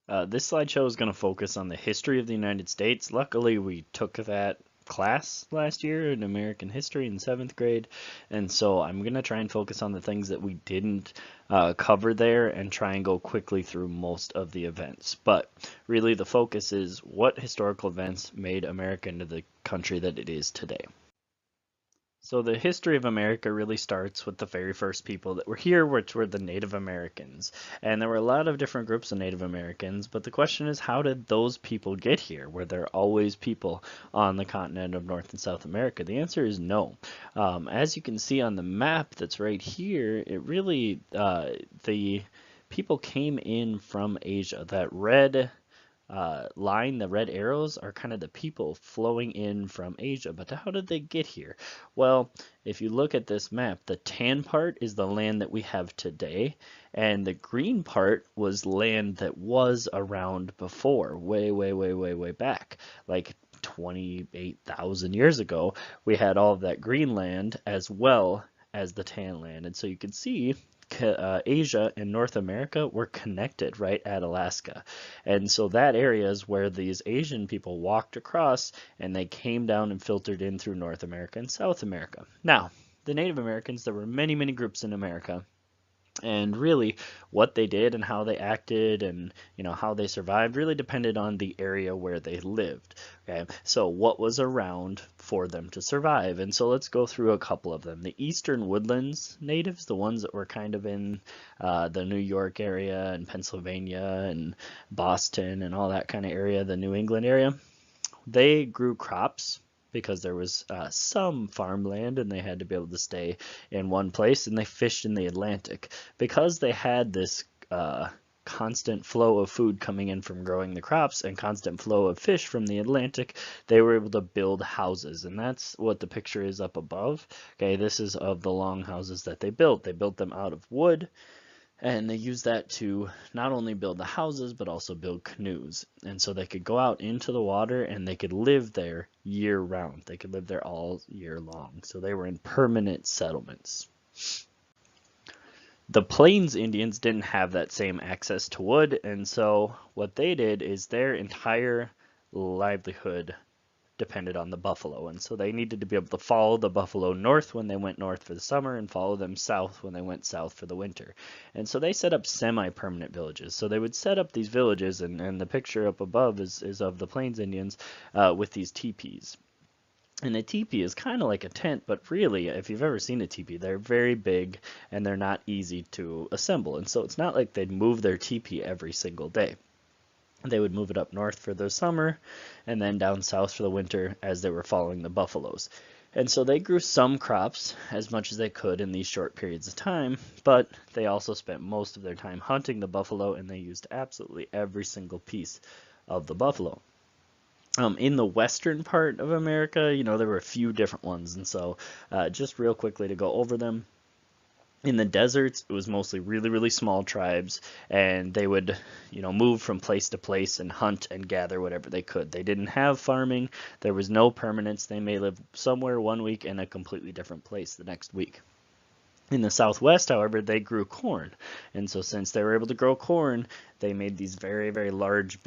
This slideshow is going to focus on the history of the United States. Luckily, we took that class last year in American history in 7th grade, and so I'm going to try and focus on the things that we didn't cover there and try and go quickly through most of the events. But really, the focus is what historical events made America into the country that it is today. So the history of America really starts with the very first people that were here, which were the Native Americans. And there were a lot of different groups of Native Americans, but the question is, how did those people get here? Were there always people on the continent of North and South America? The answer is no. As you can see on the map that's right here, it really, the people came in from Asia. That red line, the red arrows, are kind of the people flowing in from Asia. But how did they get here? Well, if you look at this map, the tan part is the land that we have today, and the green part was land that was around before, way back, like 28,000 years ago. We had all of that green land as well as the tan land. And so you can see Asia and North America were connected right at Alaska. And so that area is where these Asian people walked across and they came down and filtered in through North America and South America. Now, the Native Americans, there were many groups in America. And really, what they did and how they acted and how they survived really depended on the area where they lived. Okay, so what was around for them to survive? And so let's go through a couple of them. The Eastern Woodlands natives, the ones that were kind of in the New York area and Pennsylvania and Boston and all that kind of area, the New England area, they grew crops because there was some farmland and they had to be able to stay in one place, and they fished in the Atlantic. Because they had this constant flow of food coming in from growing the crops and constant flow of fish from the Atlantic, they were able to build houses, and that's what the picture is up above. Okay, this is of the long houses that they built. They built them out of wood, and they used that to not only build the houses, but also build canoes. And so they could go out into the water and they could live there year round. They could live there all year long. So they were in permanent settlements. The Plains Indians didn't have that same access to wood, and so what they did is their entire livelihood depended on the buffalo, and so they needed to be able to follow the buffalo north when they went north for the summer and follow them south when they went south for the winter. And so they set up semi-permanent villages. So they would set up these villages, and the picture up above is of the Plains Indians with these teepees. And a teepee is kind of like a tent, but really, if you've ever seen a teepee, they're very big and they're not easy to assemble. And so it's not like they'd move their teepee every single day. They would move it up north for the summer and then down south for the winter as they were following the buffaloes. And so they grew some crops as much as they could in these short periods of time, but they also spent most of their time hunting the buffalo, and they used absolutely every single piece of the buffalo. In the western part of America, there were a few different ones, and so just real quickly to go over them. In the deserts, it was mostly really small tribes, and they would, move from place to place and hunt and gather whatever they could. They didn't have farming. There was no permanence. They may live somewhere one week and a completely different place the next week. In the Southwest, however, they grew corn, and so since they were able to grow corn, they made these very large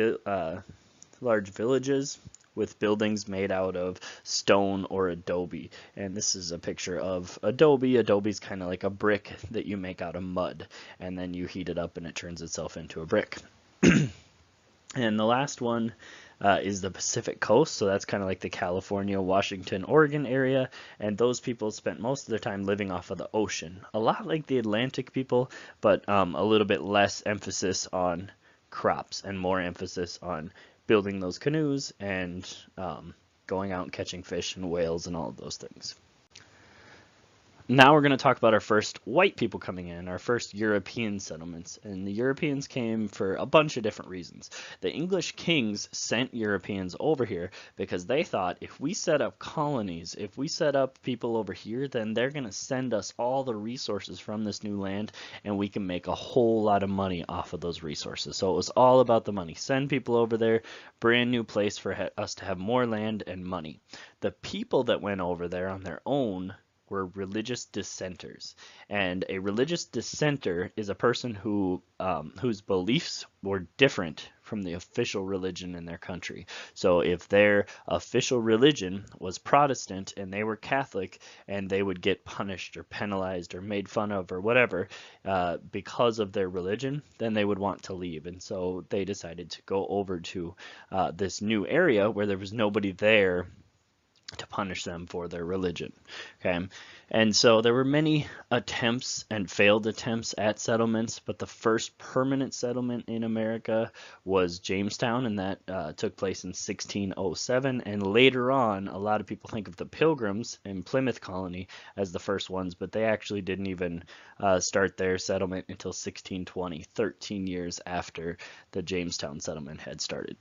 villages with buildings made out of stone or adobe. And this is a picture of adobe. Adobe is kind of like a brick that you make out of mud, and then you heat it up and it turns itself into a brick. And the last one is the Pacific Coast, so that's kind of like the California, Washington, Oregon area, and those people spent most of their time living off of the ocean. A lot like the Atlantic people, but a little bit less emphasis on crops and more emphasis on building those canoes and going out and catching fish and whales and all of those things. Now we're going to talk about our first white people coming in, our first European settlements. And the Europeans came for a bunch of different reasons. The English kings sent Europeans over here because they thought if we set up colonies, if we set up people over here, then they're going to send us all the resources from this new land, and we can make a whole lot of money off of those resources. So it was all about the money. Send people over there, brand new place for us to have more land and money. The people that went over there on their own were religious dissenters. And a religious dissenter is a person whose beliefs were different from the official religion in their country. So if their official religion was Protestant and they were Catholic, and they would get punished or penalized or made fun of or whatever because of their religion, then they would want to leave. And so they decided to go over to this new area where there was nobody there to punish them for their religion. Okay, and so there were many attempts and failed attempts at settlements, but the first permanent settlement in America was Jamestown, and that took place in 1607. And later on, a lot of people think of the Pilgrims in Plymouth Colony as the first ones, but they actually didn't even start their settlement until 1620, 13 years after the Jamestown settlement had started.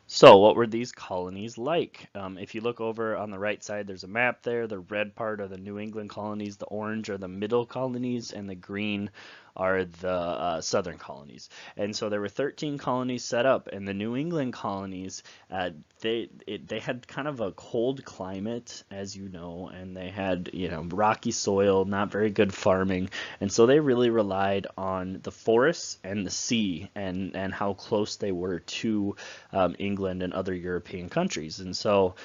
So what were these colonies like? If you look over on the right side, there's a map there. The red part are the New England colonies, the orange are the middle colonies, and the green are the southern colonies. And so there were 13 colonies set up, and the New England colonies, they had kind of a cold climate, as you know, and they had, rocky soil, not very good farming, and so they really relied on the forests and the sea and how close they were to England and other European countries. And so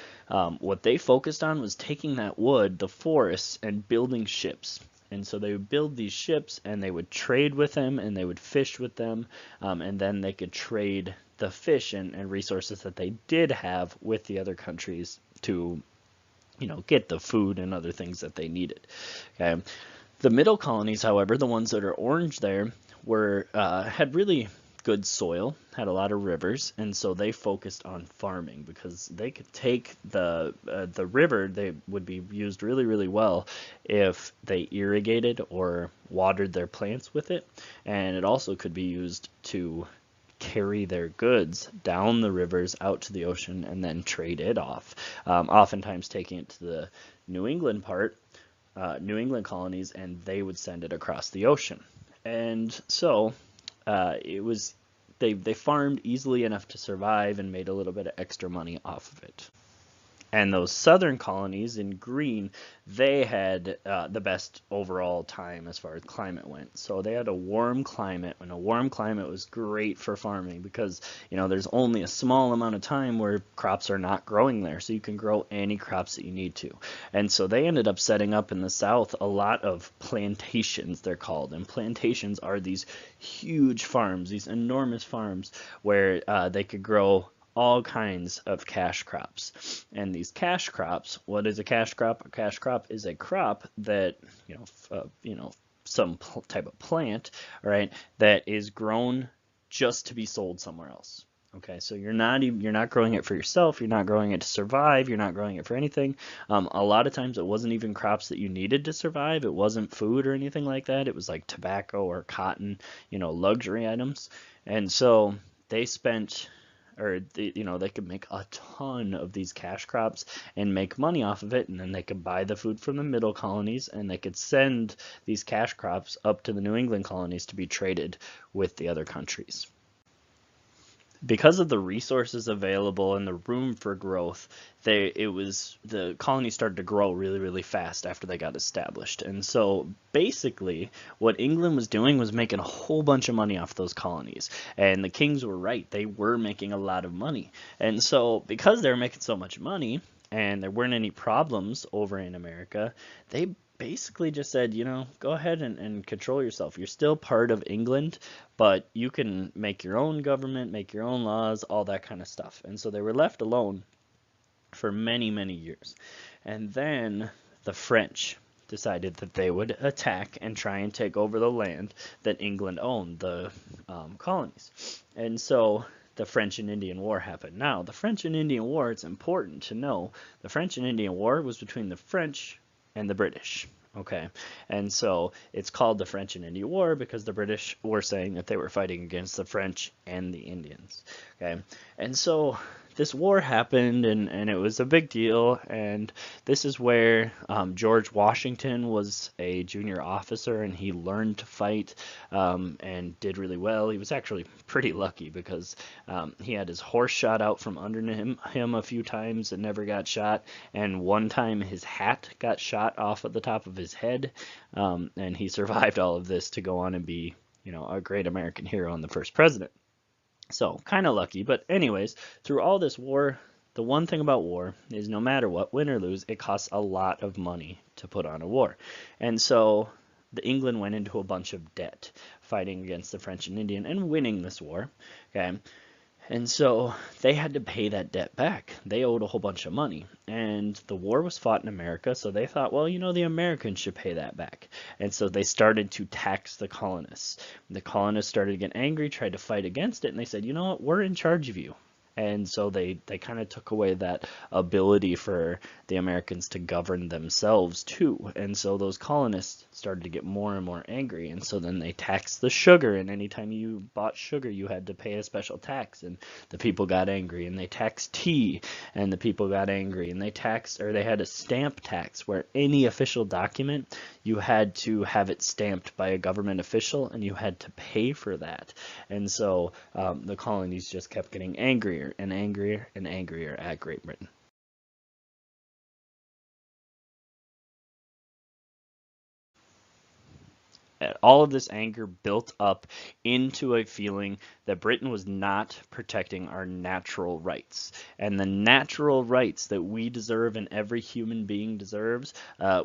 what they focused on was taking that wood, the forests, and building ships. And so they would build these ships, and they would trade with them, and they would fish with them, and then they could trade the fish and resources that they did have with the other countries to, get the food and other things that they needed. Okay. The middle colonies, however, the ones that are orange there, had really good soil, had a lot of rivers, and so they focused on farming because they could take the river. They would be used really, really well if they irrigated or watered their plants with it, and it also could be used to carry their goods down the rivers out to the ocean and then trade it off, oftentimes taking it to the New England colonies, and they would send it across the ocean. And so they farmed easily enough to survive and made a little bit of extra money off of it. And those southern colonies in green, they had the best overall time as far as climate went. So they had a warm climate, and a warm climate was great for farming because, there's only a small amount of time where crops are not growing there. So you can grow any crops that you need to. And so they ended up setting up in the South a lot of plantations, they're called. And plantations are these huge farms, these enormous farms where they could grow all kinds of cash crops. And these cash crops, what is a cash crop? A cash crop is a crop that, some type of plant, right, that is grown just to be sold somewhere else. Okay, so you're not growing it for yourself, you're not growing it to survive, you're not growing it for anything. A lot of times it wasn't even crops that you needed to survive, it wasn't food or anything like that, it was like tobacco or cotton, luxury items. And so they spent they could make a ton of these cash crops and make money off of it, and then they could buy the food from the middle colonies, and they could send these cash crops up to the New England colonies to be traded with the other countries. Because of the resources available and the room for growth, the colonies started to grow really, really fast after they got established. And so basically what England was doing was making a whole bunch of money off those colonies. And the kings were right, they were making a lot of money. And so because they were making so much money and there weren't any problems over in America, they basically just said, go ahead and control yourself. You're still part of England, but you can make your own government, make your own laws, all that kind of stuff. And so they were left alone for many, many years. And then the French decided that they would attack and try and take over the land that England owned, the colonies. And so the French and Indian War happened. Now, the French and Indian War, it's important to know, the French and Indian War was between the French and the British. Okay, and so it's called the French and Indian War because the British were saying that they were fighting against the French and the Indians. Okay, and so this war happened, and it was a big deal, and this is where George Washington was a junior officer, and he learned to fight and did really well. He was actually pretty lucky because he had his horse shot out from under him a few times and never got shot, and one time his hat got shot off at the top of his head, and he survived all of this to go on and be, a great American hero and the first president. So kind of lucky, but anyways, through all this war, the one thing about war is no matter what, win or lose, it costs a lot of money to put on a war. And so the England went into a bunch of debt fighting against the French and Indian and winning this war. Okay. And so they had to pay that debt back. They owed a whole bunch of money. And the war was fought in America, so they thought, well, the Americans should pay that back. And so they started to tax the colonists. The colonists started to get angry, tried to fight against it, and they said, you know what, we're in charge of you. And so they kind of took away that ability for the Americans to govern themselves too. And so those colonists started to get more and more angry. And so then they taxed the sugar. And anytime you bought sugar, you had to pay a special tax. And the people got angry. And they taxed tea. And the people got angry. And they had a stamp tax where any official document, you had to have it stamped by a government official. And you had to pay for that. And so the colonies just kept getting angrier and angrier and angrier at Great Britain. All of this anger built up into a feeling that Britain was not protecting our natural rights. And the natural rights that we deserve and every human being deserves,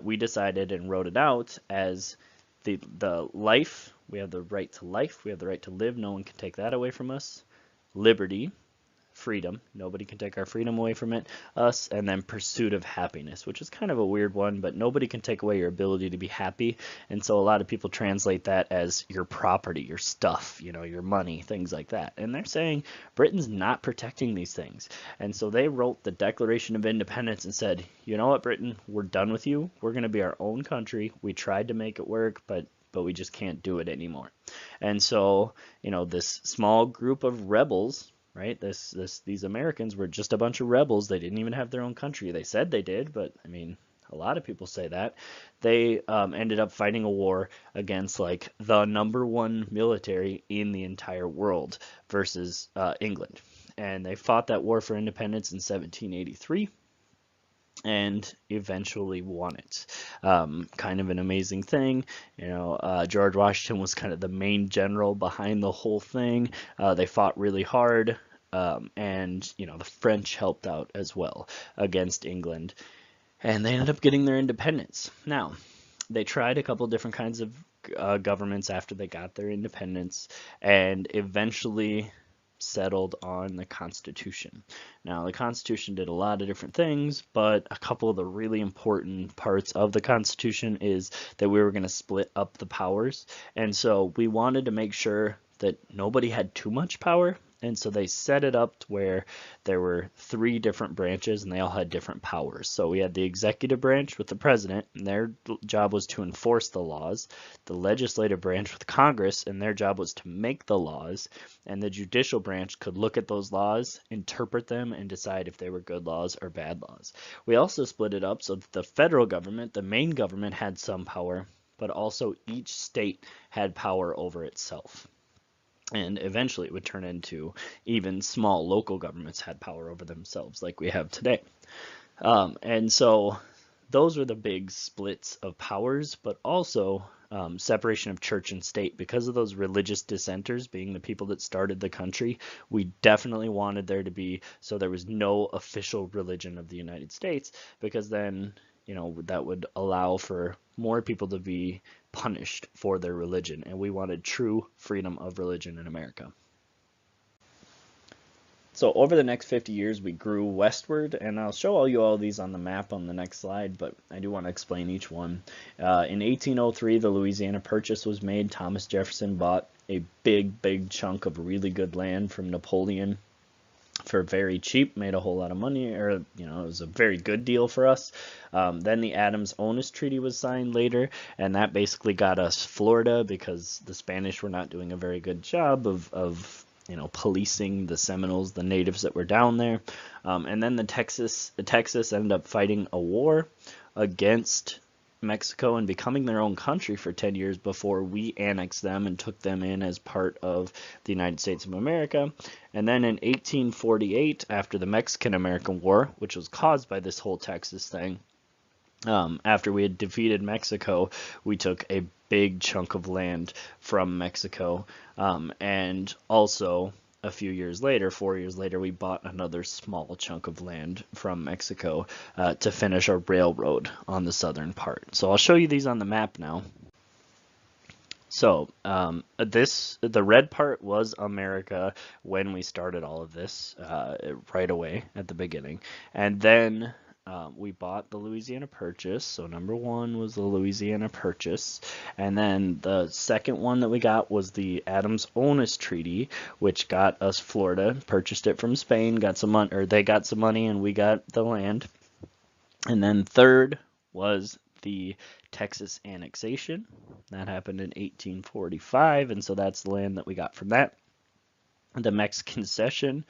we decided and wrote it out as the life. We have the right to life. We have the right to live. No one can take that away from us. Liberty. Freedom. Nobody can take our freedom away from us. And then pursuit of happiness, which is kind of a weird one, but nobody can take away your ability to be happy. And so a lot of people translate that as your property, your stuff, your money, things like that. And they're saying Britain's not protecting these things. And so they wrote the Declaration of Independence and said, you know what, Britain, we're done with you. We're going to be our own country. We tried to make it work, but we just can't do it anymore. And so, this small group of rebels, right? These Americans were just a bunch of rebels. They didn't even have their own country. They said they did, but I mean, a lot of people say that. They ended up fighting a war against like the #1 military in the entire world versus England. And they fought that war for independence in 1783. And eventually won it. Kind of an amazing thing. George Washington was kind of the main general behind the whole thing. They fought really hard, and the French helped out as well against England, and they ended up getting their independence. Now, they tried a couple different kinds of governments after they got their independence, and eventually settled on the Constitution. Now, the Constitution did a lot of different things, but a couple of the really important parts of the Constitution is that we were going to split up the powers. And so we wanted to make sure that nobody had too much power. And so they set it up to where there were 3 different branches and they all had different powers. So we had the executive branch with the president, and their job was to enforce the laws. The legislative branch with Congress, and their job was to make the laws. And the judicial branch could look at those laws, interpret them, and decide if they were good laws or bad laws. We also split it up so that the federal government, the main government, had some power, but also each state had power over itself. And eventually it would turn into even small local governments had power over themselves like we have today. And so those were the big splits of powers, but also separation of church and state. Because of those religious dissenters being the people that started the country, we definitely wanted there to be, so there was no official religion of the United States, because then that would allow for more people to be punished for their religion, and we wanted true freedom of religion in America. So over the next 50 years, we grew westward, and I'll show you all these on the map on the next slide, but I do want to explain each one. In 1803, the Louisiana Purchase was made. Thomas Jefferson bought a big chunk of really good land from Napoleon for very cheap, made a whole lot of money, or it was a very good deal for us. Then the Adams-Onis Treaty was signed later, and that basically got us Florida because the Spanish were not doing a very good job of policing the Seminoles, the natives that were down there. And then Texas ended up fighting a war against Mexico and becoming their own country for 10 years before we annexed them and took them in as part of the United States of America. And then in 1848, after the Mexican-American War, which was caused by this whole Texas thing, after we had defeated Mexico, we took a big chunk of land from Mexico, and also a few years later, 4 years later, we bought another small chunk of land from Mexico to finish our railroad on the southern part. So I'll show you these on the map now. So the red part was America when we started all of this right away at the beginning, and then we bought the Louisiana Purchase. So number one was the Louisiana Purchase, and then the second one that we got was the Adams-Onis Treaty, which got us Florida. Purchased it from Spain, got some money, or they got some money, and we got the land. And then third was the Texas annexation. That happened in 1845, and so that's the land that we got from that. The Mexican Cession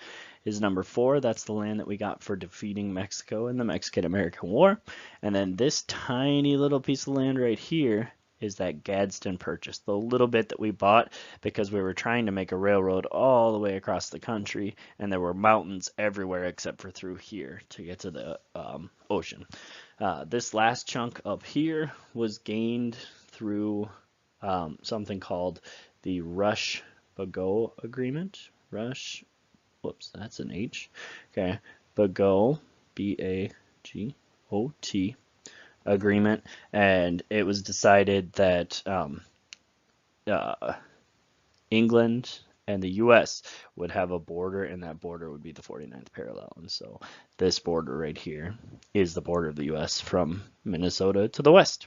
is number 4. That's the land that we got for defeating Mexico in the Mexican-American War. And then this tiny little piece of land right here is that Gadsden Purchase, the little bit that we bought because we were trying to make a railroad all the way across the country, and there were mountains everywhere except for through here to get to the ocean. This last chunk up here was gained through something called the Rush-Bagot Agreement. Whoops, that's an H. Okay, Bagot, B-A-G-O-T, agreement, and it was decided that England and the U.S. would have a border, and that border would be the 49th parallel. And so this border right here is the border of the U.S. from Minnesota to the west.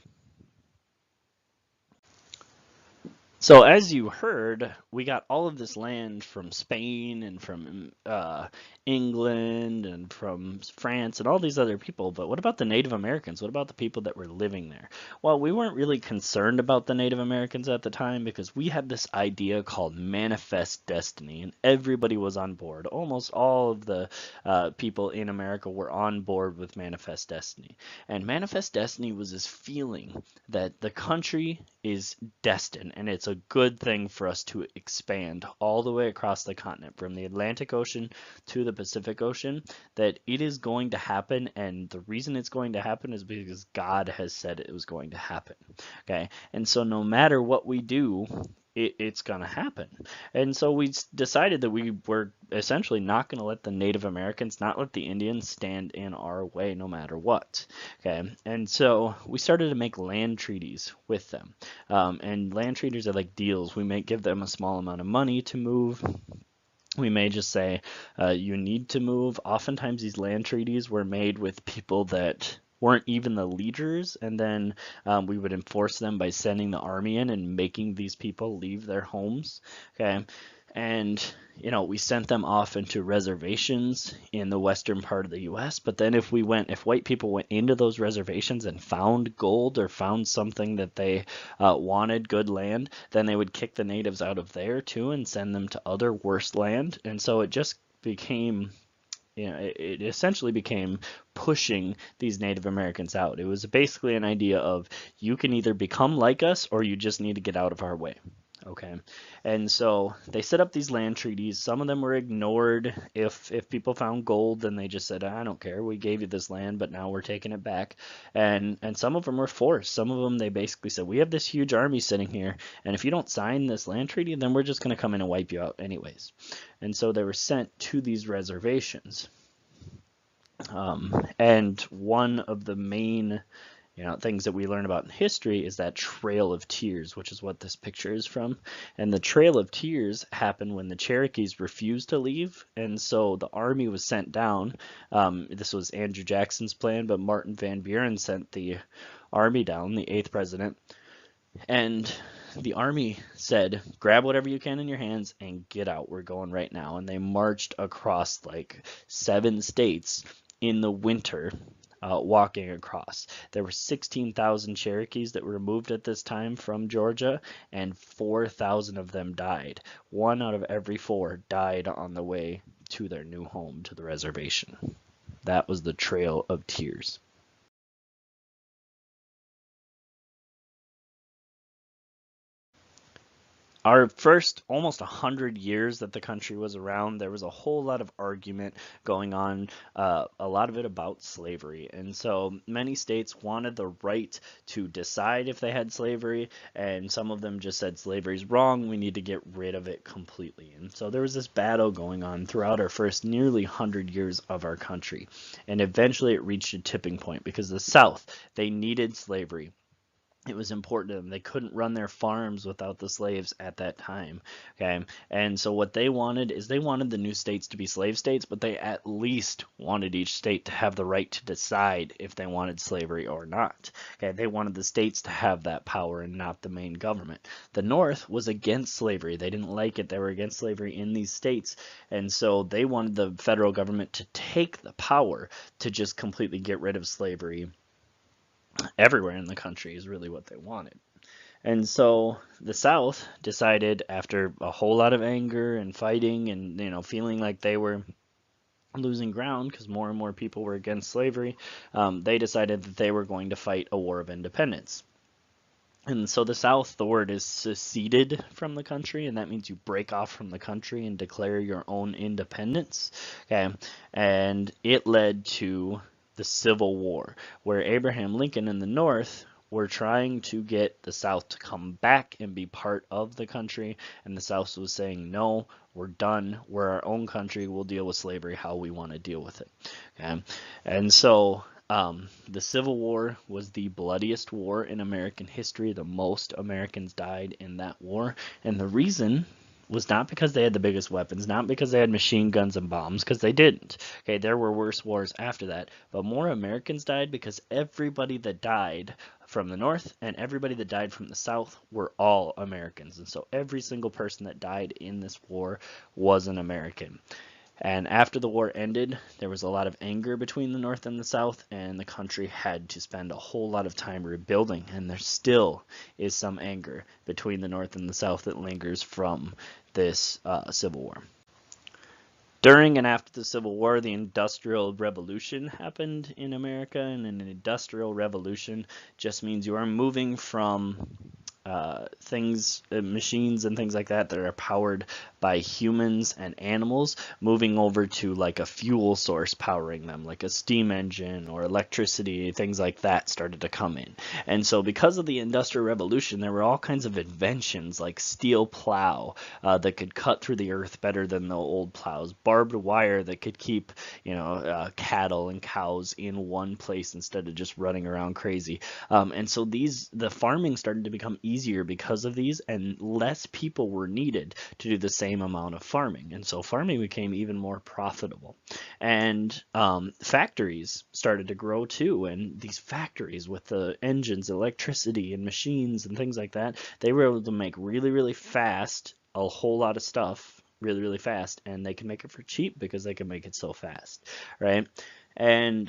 So as you heard, we got all of this land from Spain and from England and from France and all these other people, but what about the Native Americans? What about the people that were living there? Well, we weren't really concerned about the Native Americans at the time because we had this idea called manifest destiny, and everybody was on board. Almost all of the people in America were on board with manifest destiny. And manifest destiny was this feeling that the country is destined, and it's a good thing for us to expand all the way across the continent from the Atlantic Ocean to the Pacific Ocean, that it is going to happen, and the reason it's going to happen is because God has said it was going to happen. Okay, and so no matter what we do, it's going to happen. And so we decided that we were essentially not going to let the Native Americans, not let the Indians stand in our way no matter what. Okay, and so we started to make land treaties with them. And land treaties are like deals. We may give them a small amount of money to move. We may just say, you need to move. Oftentimes these land treaties were made with people that weren't even the leaders, and then we would enforce them by sending the army in and making these people leave their homes. Okay, and we sent them off into reservations in the western part of the U.S. But then if white people went into those reservations and found gold or found something that they wanted, good land, then they would kick the natives out of there too and send them to other worse land. And so it just became, it essentially became pushing these Native Americans out. It was basically an idea of, you can either become like us or you just need to get out of our way. Okay, and so they set up these land treaties. Some of them were ignored. If people found gold, then they just said, I don't care, we gave you this land, but now we're taking it back. And some of them were forced. Some of them, they basically said, we have this huge army sitting here, and if you don't sign this land treaty, then we're just going to come in and wipe you out anyways. And so they were sent to these reservations. And one of the main things that we learn about in history is that Trail of Tears, which is what this picture is from. And the Trail of Tears happened when the Cherokees refused to leave, and so the army was sent down. This was Andrew Jackson's plan, but Martin Van Buren sent the army down, the 8th president, and the army said, grab whatever you can in your hands and get out. We're going right now. And they marched across like 7 states in the winter walking across. There were 16,000 Cherokees that were removed at this time from Georgia, and 4,000 of them died. 1 out of every 4 died on the way to their new home, to the reservation. That was the Trail of Tears. Our first almost 100 years that the country was around, there was a whole lot of argument going on, a lot of it about slavery. And so many states wanted the right to decide if they had slavery, and some of them just said slavery's wrong, we need to get rid of it completely. And so there was this battle going on throughout our first nearly 100 years of our country. And eventually it reached a tipping point because the South, they needed slavery. It was important to them. They couldn't run their farms without the slaves at that time. Okay. And so what they wanted is they wanted the new states to be slave states, but they at least wanted each state to have the right to decide if they wanted slavery or not. Okay. They wanted the states to have that power and not the main government. The North was against slavery. They didn't like it. They were against slavery in these states. And so they wanted the federal government to take the power to just completely get rid of slavery everywhere in the country is really what they wanted. And so the South decided, after a whole lot of anger and fighting and feeling like they were losing ground because more and more people were against slavery, they decided that they were going to fight a war of independence. And so the South, the word is seceded from the country, and that means you break off from the country and declare your own independence. Okay, and it led to the Civil War, where Abraham Lincoln in the North were trying to get the South to come back and be part of the country, and the South was saying, no, we're done, we're our own country, we'll deal with slavery how we want to deal with it. Okay? And so the Civil War was the bloodiest war in American history. The most Americans died in that war, and the reason was not because they had the biggest weapons, not because they had machine guns and bombs, because they didn't. Okay, there were worse wars after that, but more Americans died because everybody that died from the North and everybody that died from the South were all Americans. And so every single person that died in this war was an American. And after the war ended, there was a lot of anger between the North and the South, and the country had to spend a whole lot of time rebuilding. And there still is some anger between the North and the South that lingers from this Civil War. During and after the Civil War, the Industrial Revolution happened in America, and an industrial revolution just means you are moving from machines and things like that are powered by humans and animals, moving over to like a fuel source powering them, like a steam engine or electricity, things like that started to come in. And so because of the Industrial Revolution, there were all kinds of inventions like steel plow that could cut through the earth better than the old plows, barbed wire that could keep cattle and cows in one place instead of just running around crazy. And so the farming started to become easier because of these, and less people were needed to do the same amount of farming. And so farming became even more profitable. And factories started to grow too. And these factories with the engines, electricity, and machines and things like that, they were able to make really, really fast a whole lot of stuff really, really fast. And they can make it for cheap because they can make it so fast, right? And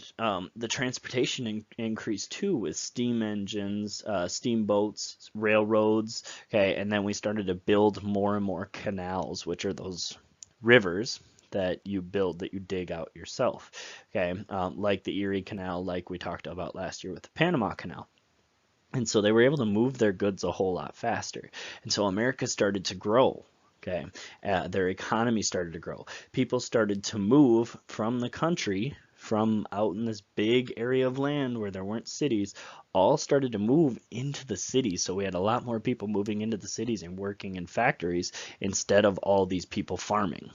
the transportation increased too, with steam engines, steamboats, railroads. Okay, and then we started to build more and more canals, which are those rivers that you build, that you dig out yourself. Okay, like the Erie Canal, like we talked about last year with the Panama Canal. And so they were able to move their goods a whole lot faster. And so America started to grow. Okay, their economy started to grow. People started to move from the country, from out in this big area of land where there weren't cities, all started to move into the cities. So we had a lot more people moving into the cities and working in factories instead of all these people farming.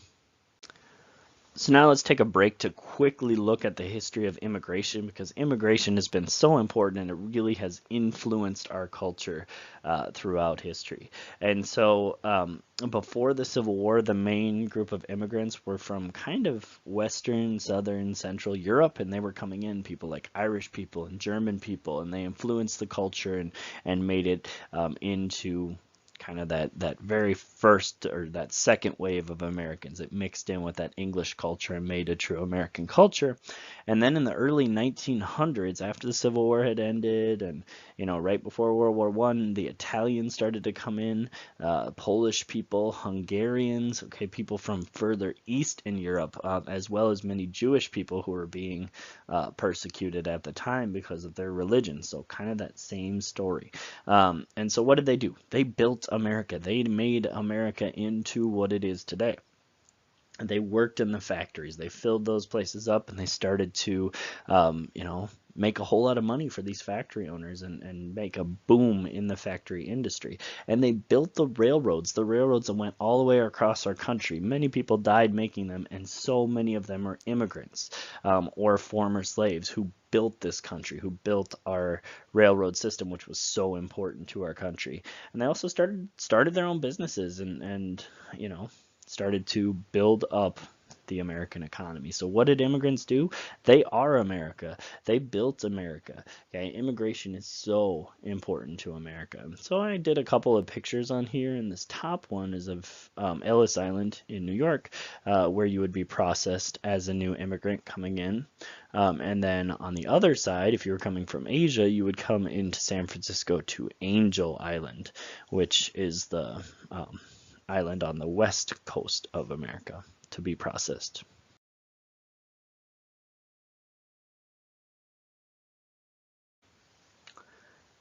So now let's take a break to quickly look at the history of immigration, because immigration has been so important and it really has influenced our culture throughout history. And so before the Civil War, the main group of immigrants were from kind of Western, Southern, Central Europe, and they were coming in, people like Irish people and German people, and they influenced the culture and made it into kind of that very first or that second wave of Americans. It mixed in with that English culture and made a true American culture. And then in the early 1900s, after the Civil War had ended, and right before World War I, the Italians started to come in, Polish people, Hungarians, okay, people from further east in Europe, as well as many Jewish people who were being persecuted at the time because of their religion. So kind of that same story. And so what did they do? They built America. They made America into what it is today. They worked in the factories. They filled those places up, and they started to, make a whole lot of money for these factory owners and make a boom in the factory industry. And they built the railroads that went all the way across our country. Many people died making them, and so many of them are immigrants or former slaves who built this country, who built our railroad system, which was so important to our country. And they also started their own businesses and started to build up the American economy. So what did immigrants do? They are America. They built America. Okay, immigration is so important to America. So I did a couple of pictures on here, and this top one is of Ellis Island in New York, where you would be processed as a new immigrant coming in. And then on the other side, if you were coming from Asia, you would come into San Francisco to Angel Island, which is the island on the west coast of America, to be processed.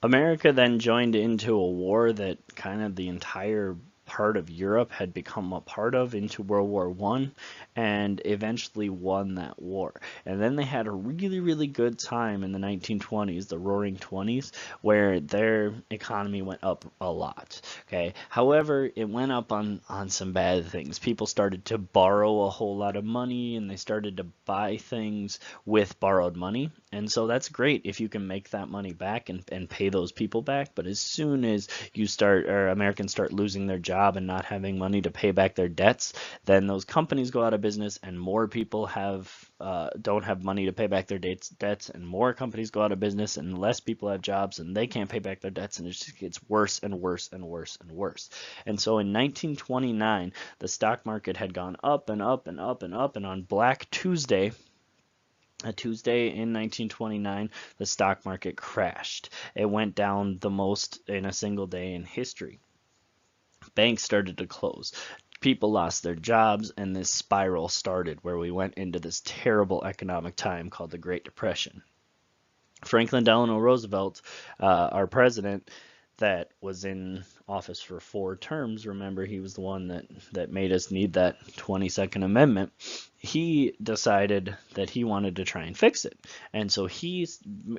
America then joined into a war that kind of the entire part of Europe had become a part of into World War I, and eventually won that war. And then they had a really, really good time in the 1920s, the Roaring Twenties, where their economy went up a lot. Okay. However, it went up on some bad things. People started to borrow a whole lot of money, and they started to buy things with borrowed money. And so that's great if you can make that money back and pay those people back. But as soon as Americans start losing their job and not having money to pay back their debts, then those companies go out of business, and more people don't have money to pay back their debts, and more companies go out of business, and less people have jobs, and they can't pay back their debts, and it just gets worse and worse and worse and worse. And so in 1929, the stock market had gone up and up and up and up, and on Black Tuesday, a Tuesday in 1929, the stock market crashed. It went down the most in a single day in history. Banks started to close. People lost their jobs, and this spiral started where we went into this terrible economic time called the Great Depression. Franklin Delano Roosevelt, our president, that was in office for 4 terms. Remember, he was the one that made us need that 22nd Amendment. He decided that he wanted to try and fix it. And so he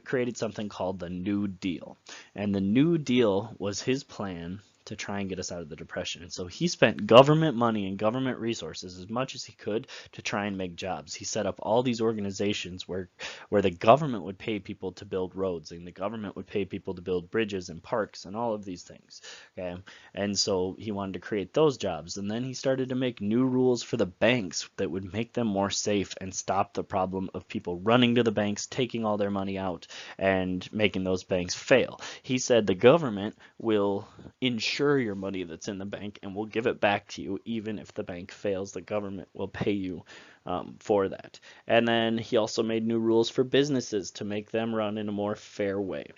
created something called the New Deal. And the New Deal was his plan to try and get us out of the Depression. And so he spent government money and government resources as much as he could to try and make jobs. He set up all these organizations where the government would pay people to build roads, and the government would pay people to build bridges and parks and all of these things. Okay, and so he wanted to create those jobs. And then he started to make new rules for the banks that would make them more safe and stop the problem of people running to the banks, taking all their money out, and making those banks fail. He said the government will insure your money that's in the bank, and we'll give it back to you even if the bank fails. The government will pay you for that. And then he also made new rules for businesses to make them run in a more fair way.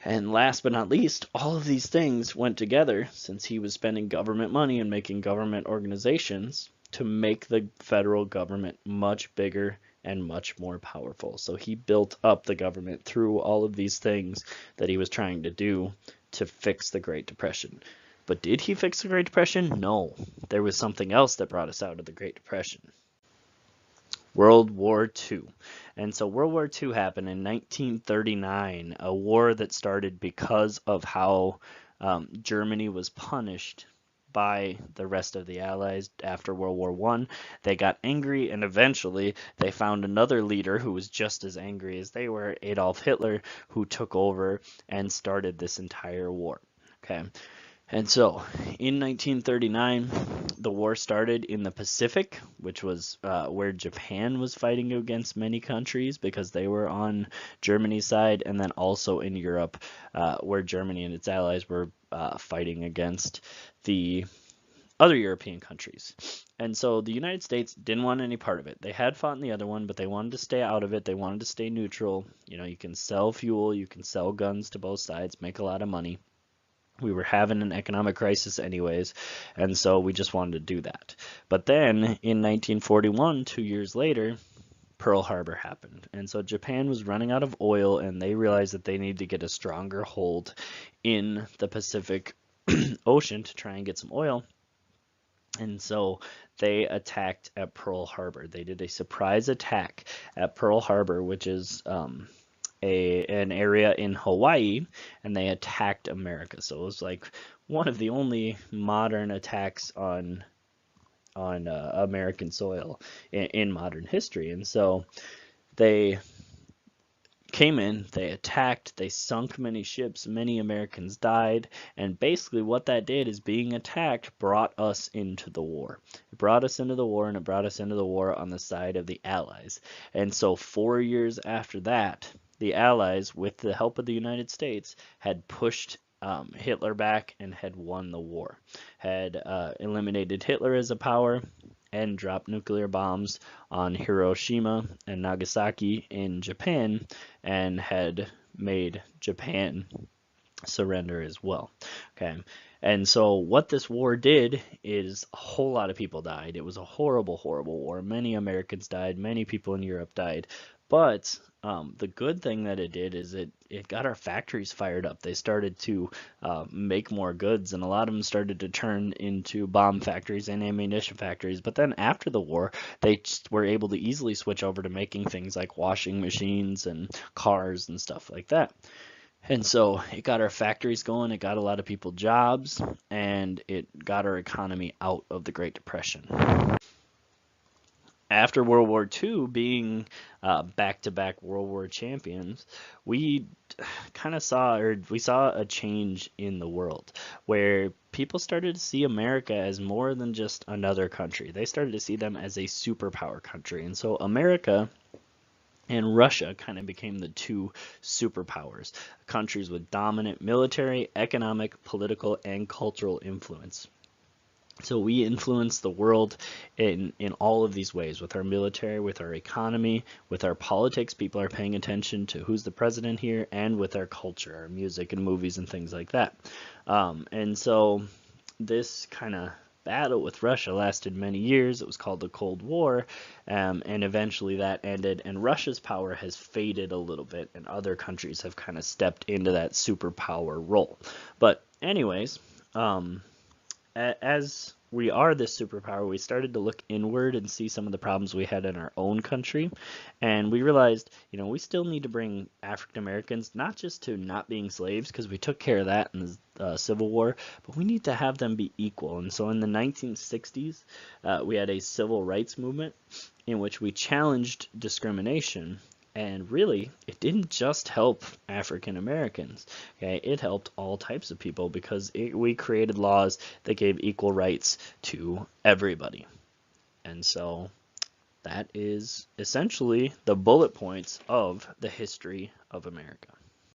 And last but not least, all of these things went together, since he was spending government money and making government organizations, to make the federal government much bigger and much more powerful. So he built up the government through all of these things that he was trying to do to fix the Great Depression. But did he fix the Great Depression? No. There was something else that brought us out of the Great Depression. World War II. And so World War II happened in 1939, a war that started because of how Germany was punished by the rest of the Allies after World War I. They got angry, and eventually they found another leader who was just as angry as they were, Adolf Hitler, who took over and started this entire war. Okay. And so in 1939, the war started in the Pacific, which was where Japan was fighting against many countries because they were on Germany's side, and then also in Europe, where Germany and its allies were fighting against the other European countries. And so the United States didn't want any part of it. They had fought in the other one, but they wanted to stay out of it. They wanted to stay neutral. You know, you can sell fuel, you can sell guns to both sides, make a lot of money. We were having an economic crisis anyways, and so we just wanted to do that. But then in 1941, 2 years later, Pearl Harbor happened. And so Japan was running out of oil, and they realized that they needed to get a stronger hold in the Pacific Ocean to try and get some oil. And so they attacked at Pearl Harbor. They did a surprise attack at Pearl Harbor, which is an area in Hawaii, and they attacked America. So it was like one of the only modern attacks on American soil in modern history. And so they came in, they attacked, they sunk many ships, many Americans died, and basically what that did is being attacked brought us into the war. It brought us into the war, and it brought us into the war on the side of the Allies. And so 4 years after that, the Allies, with the help of the United States, had pushed Hitler back and had won the war, had eliminated Hitler as a power, and dropped nuclear bombs on Hiroshima and Nagasaki in Japan, and had made Japan surrender as well. Okay. And so what this war did is a whole lot of people died. It was a horrible, horrible war. Many Americans died. Many people in Europe died. But the good thing that it did is it got our factories fired up. They started to make more goods, and a lot of them started to turn into bomb factories and ammunition factories. But then after the war, they were able to easily switch over to making things like washing machines and cars and stuff like that. And so it got our factories going, it got a lot of people jobs, and it got our economy out of the Great Depression. After World War II, being back-to-back World War champions, we kind of saw a change in the world where people started to see America as more than just another country. They started to see them as a superpower country. And so America and Russia kind of became the two superpowers, countries with dominant military, economic, political, and cultural influence. So we influence the world in all of these ways, with our military, with our economy, with our politics. People are paying attention to who's the president here, and with our culture, our music and movies and things like that. And so this kind of battle with Russia lasted many years. It was called the Cold War, and eventually that ended, and Russia's power has faded a little bit, and other countries have kind of stepped into that superpower role. But anyways, as we are this superpower, we started to look inward and see some of the problems we had in our own country. And we realized, we still need to bring African Americans, not just to not being slaves, because we took care of that in the Civil War, but we need to have them be equal. And so in the 1960s, we had a civil rights movement in which we challenged discrimination. And really, it didn't just help African Americans. Okay, it helped all types of people because we created laws that gave equal rights to everybody. And so that is essentially the bullet points of the history of America.